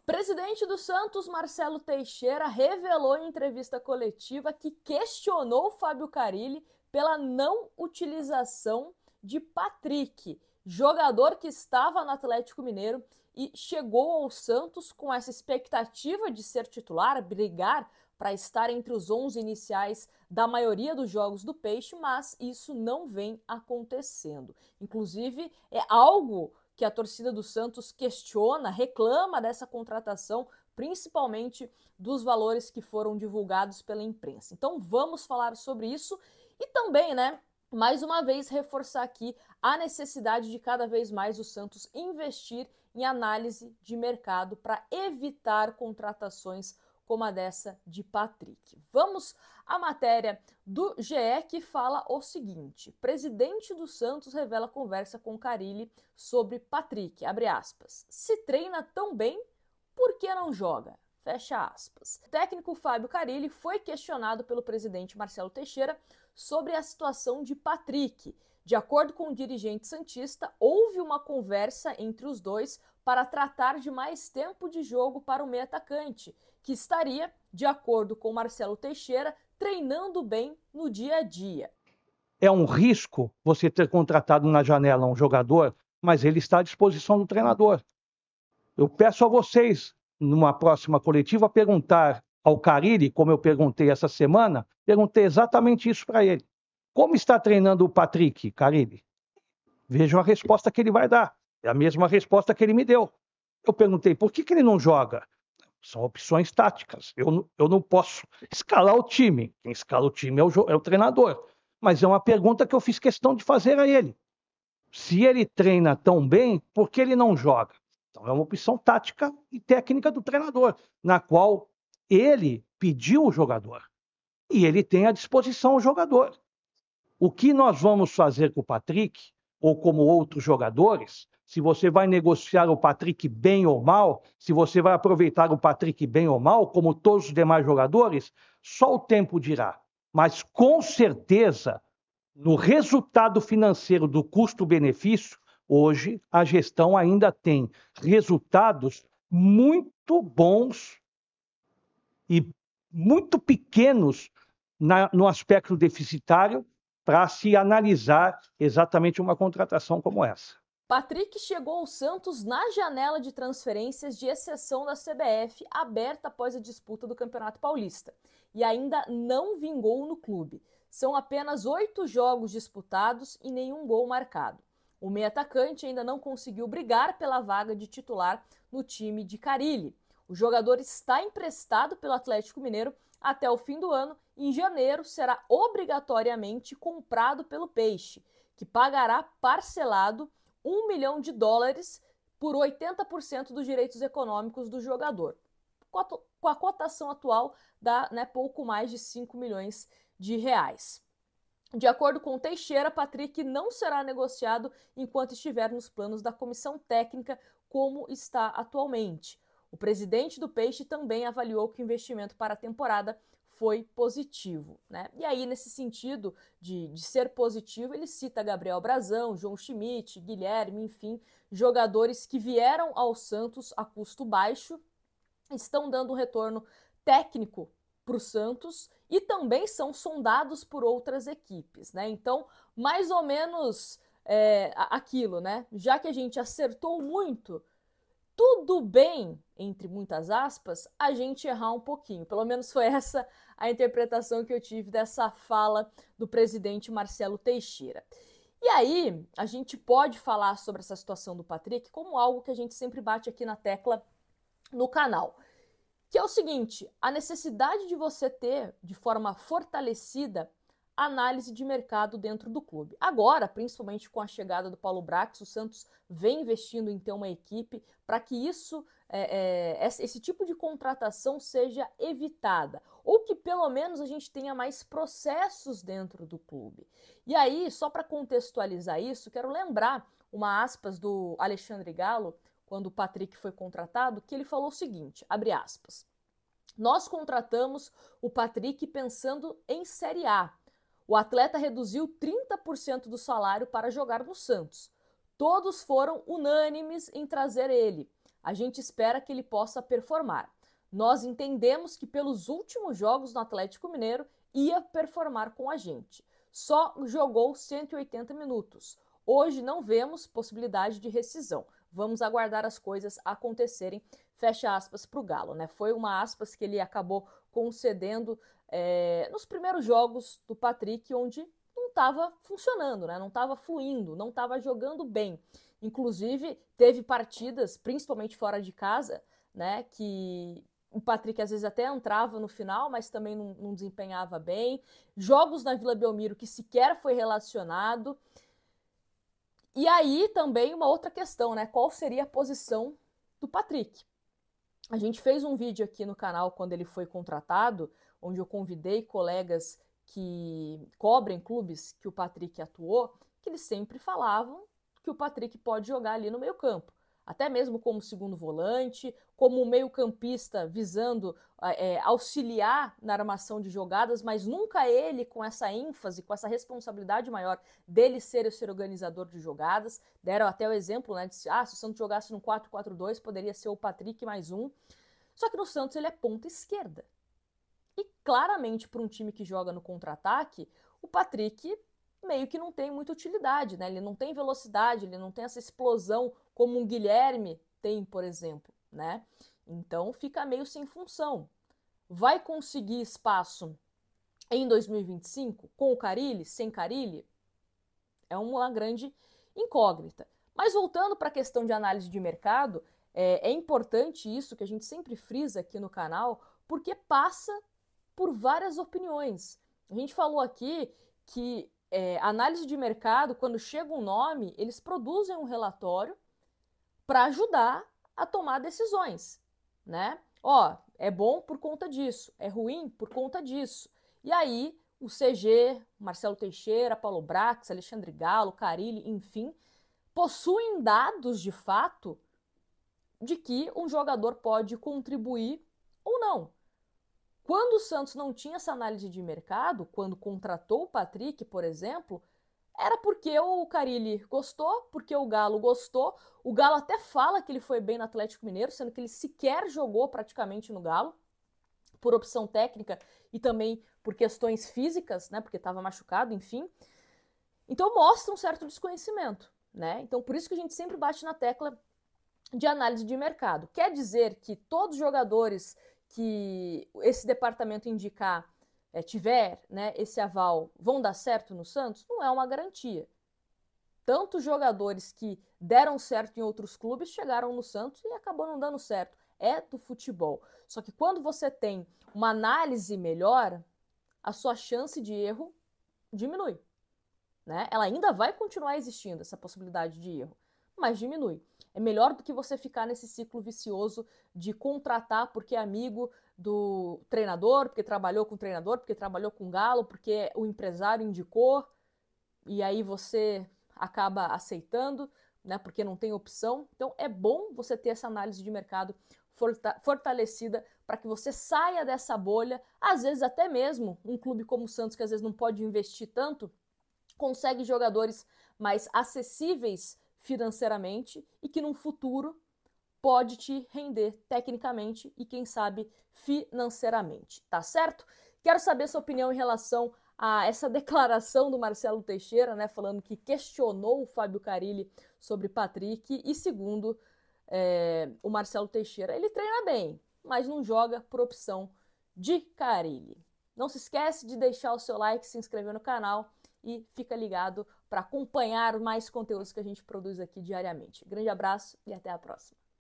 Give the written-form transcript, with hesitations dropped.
Presidente do Santos, Marcelo Teixeira, revelou em entrevista coletiva que questionou Fábio Carille pela não utilização de Patrick, jogador que estava no Atlético Mineiro e chegou ao Santos com essa expectativa de ser titular, brigar para estar entre os 11 iniciais da maioria dos jogos do Peixe, mas isso não vem acontecendo. Inclusive, é algo que a torcida do Santos questiona, reclama dessa contratação, principalmente dos valores que foram divulgados pela imprensa. Então vamos falar sobre isso e também, mais uma vez reforçar aqui a necessidade de cada vez mais o Santos investir em análise de mercado para evitar contratações como a dessa de Patrick. Vamos à matéria do GE que fala o seguinte: presidente do Santos revela conversa com Carille sobre Patrick, abre aspas, se treina tão bem, por que não joga? Fecha aspas. O técnico Fábio Carille foi questionado pelo presidente Marcelo Teixeira sobre a situação de Patrick. De acordo com o dirigente santista, houve uma conversa entre os dois para tratar de mais tempo de jogo para o meio atacante, que estaria, de acordo com Marcelo Teixeira, treinando bem no dia a dia. É um risco você ter contratado na janela um jogador, mas ele está à disposição do treinador. Eu peço a vocês, numa próxima coletiva, perguntar ao Carille, como eu perguntei essa semana, perguntei exatamente isso para ele. Como está treinando o Patrick, Carille? Vejam a resposta que ele vai dar. É a mesma resposta que ele me deu. Eu perguntei, por que ele não joga? São opções táticas. Eu não posso escalar o time. Quem escala o time é o treinador. Mas é uma pergunta que eu fiz questão de fazer a ele. Se ele treina tão bem, por que ele não joga? Então é uma opção tática e técnica do treinador, na qual ele pediu o jogador. E ele tem à disposição o jogador. O que nós vamos fazer com o Patrick, ou como outros jogadores, se você vai negociar o Patrick bem ou mal, se você vai aproveitar o Patrick bem ou mal, como todos os demais jogadores, só o tempo dirá. Mas, com certeza, no resultado financeiro do custo-benefício, hoje a gestão ainda tem resultados muito bons e muito pequenos no aspecto deficitário para se analisar exatamente uma contratação como essa. Patrick chegou ao Santos na janela de transferências de exceção da CBF, aberta após a disputa do Campeonato Paulista, e ainda não vingou no clube. São apenas 8 jogos disputados e nenhum gol marcado. O meio-atacante ainda não conseguiu brigar pela vaga de titular no time de Carille. O jogador está emprestado pelo Atlético Mineiro até o fim do ano e em janeiro será obrigatoriamente comprado pelo Peixe, que pagará parcelado $1 milhão por 80% dos direitos econômicos do jogador. Com a cotação atual, dá pouco mais de 5 milhões de reais. De acordo com Teixeira, Patrick não será negociado enquanto estiver nos planos da comissão técnica, como está atualmente. O presidente do Peixe também avaliou que o investimento para a temporada foi positivo, E aí, nesse sentido de ser positivo, ele cita Gabriel Brazão, João Schmidt, Guilherme, enfim, jogadores que vieram ao Santos a custo baixo, estão dando um retorno técnico para o Santos e também são sondados por outras equipes, Então, mais ou menos aquilo, Já que a gente acertou muito, tudo bem, entre muitas aspas, a gente errar um pouquinho. Pelo menos foi essa a interpretação que eu tive dessa fala do presidente Marcelo Teixeira. E aí, a gente pode falar sobre essa situação do Patrick como algo que a gente sempre bate aqui na tecla no canal, que é o seguinte: a necessidade de você ter, de forma fortalecida, análise de mercado dentro do clube. Agora, principalmente com a chegada do Paulo Brax, o Santos vem investindo em ter uma equipe para que esse tipo de contratação seja evitada, ou que pelo menos a gente tenha mais processos dentro do clube. E aí, só para contextualizar isso, quero lembrar uma aspas do Alexandre Galo, quando o Patrick foi contratado, que ele falou o seguinte, abre aspas, nós contratamos o Patrick pensando em Série A. O atleta reduziu 30% do salário para jogar no Santos. Todos foram unânimes em trazer ele. A gente espera que ele possa performar. Nós entendemos que pelos últimos jogos no Atlético Mineiro ia performar com a gente. Só jogou 180 minutos. Hoje não vemos possibilidade de rescisão. Vamos aguardar as coisas acontecerem. Fecha aspas para o Galo, né? Foi uma aspas que ele acabou concedendo nos primeiros jogos do Patrick, onde não estava funcionando, né? Não estava fluindo, não estava jogando bem. Inclusive, teve partidas, principalmente fora de casa, né? Que o Patrick às vezes até entrava no final, mas também não desempenhava bem. Jogos na Vila Belmiro que sequer foi relacionado. E aí também uma outra questão, né? Qual seria a posição do Patrick? A gente fez um vídeo aqui no canal quando ele foi contratado, onde eu convidei colegas que cobrem clubes que o Patrick atuou, que eles sempre falavam que o Patrick pode jogar ali no meio-campo. Até mesmo como segundo volante, como meio-campista visando auxiliar na armação de jogadas, mas nunca ele com essa ênfase, com essa responsabilidade maior dele ser o organizador de jogadas. Deram até o exemplo, né, de se o Santos jogasse no 4-4-2, poderia ser o Patrick mais um. Só que no Santos ele é ponta esquerda. E claramente para um time que joga no contra-ataque, o Patrick meio que não tem muita utilidade, né? Ele não tem velocidade, ele não tem essa explosão como um Guilherme tem, por exemplo, né? Então fica meio sem função. Vai conseguir espaço em 2025 com o Carille, sem Carille? É uma grande incógnita. Mas voltando para a questão de análise de mercado, é importante isso que a gente sempre frisa aqui no canal, porque passa por várias opiniões. A gente falou aqui que análise de mercado, quando chega um nome, eles produzem um relatório para ajudar a tomar decisões, né? Ó, é bom por conta disso, é ruim por conta disso. E aí, o CG, Marcelo Teixeira, Paulo Brax, Alexandre Galo, Carille, enfim, possuem dados de fato de que um jogador pode contribuir ou não. Quando o Santos não tinha essa análise de mercado, quando contratou o Patrick, por exemplo, era porque o Carille gostou, porque o Galo gostou. O Galo até fala que ele foi bem no Atlético Mineiro, sendo que ele sequer jogou praticamente no Galo, por opção técnica e também por questões físicas, né, porque estava machucado, enfim. Então mostra um certo desconhecimento, né? Então por isso que a gente sempre bate na tecla de análise de mercado. Quer dizer que todos os jogadores que esse departamento indicar tiver, né, esse aval, vão dar certo no Santos? Não é uma garantia. Tantos jogadores que deram certo em outros clubes chegaram no Santos e acabou não dando certo. É do futebol. Só que quando você tem uma análise melhor, a sua chance de erro diminui, né? Ela ainda vai continuar existindo, essa possibilidade de erro, mas diminui. É melhor do que você ficar nesse ciclo vicioso de contratar porque é amigo do treinador, porque trabalhou com o treinador, porque trabalhou com o Galo, porque o empresário indicou, e aí você acaba aceitando, né, porque não tem opção. Então é bom você ter essa análise de mercado fortalecida para que você saia dessa bolha. Às vezes até mesmo um clube como o Santos, que às vezes não pode investir tanto, consegue jogadores mais acessíveis financeiramente e que num futuro pode te render tecnicamente e quem sabe financeiramente, tá certo? Quero saber sua opinião em relação a essa declaração do Marcelo Teixeira, né, falando que questionou o Fábio Carille sobre Patrick e segundo o Marcelo Teixeira, ele treina bem, mas não joga por opção de Carille. Não se esquece de deixar o seu like, se inscrever no canal e fica ligado para acompanhar mais conteúdos que a gente produz aqui diariamente. Grande abraço e até a próxima.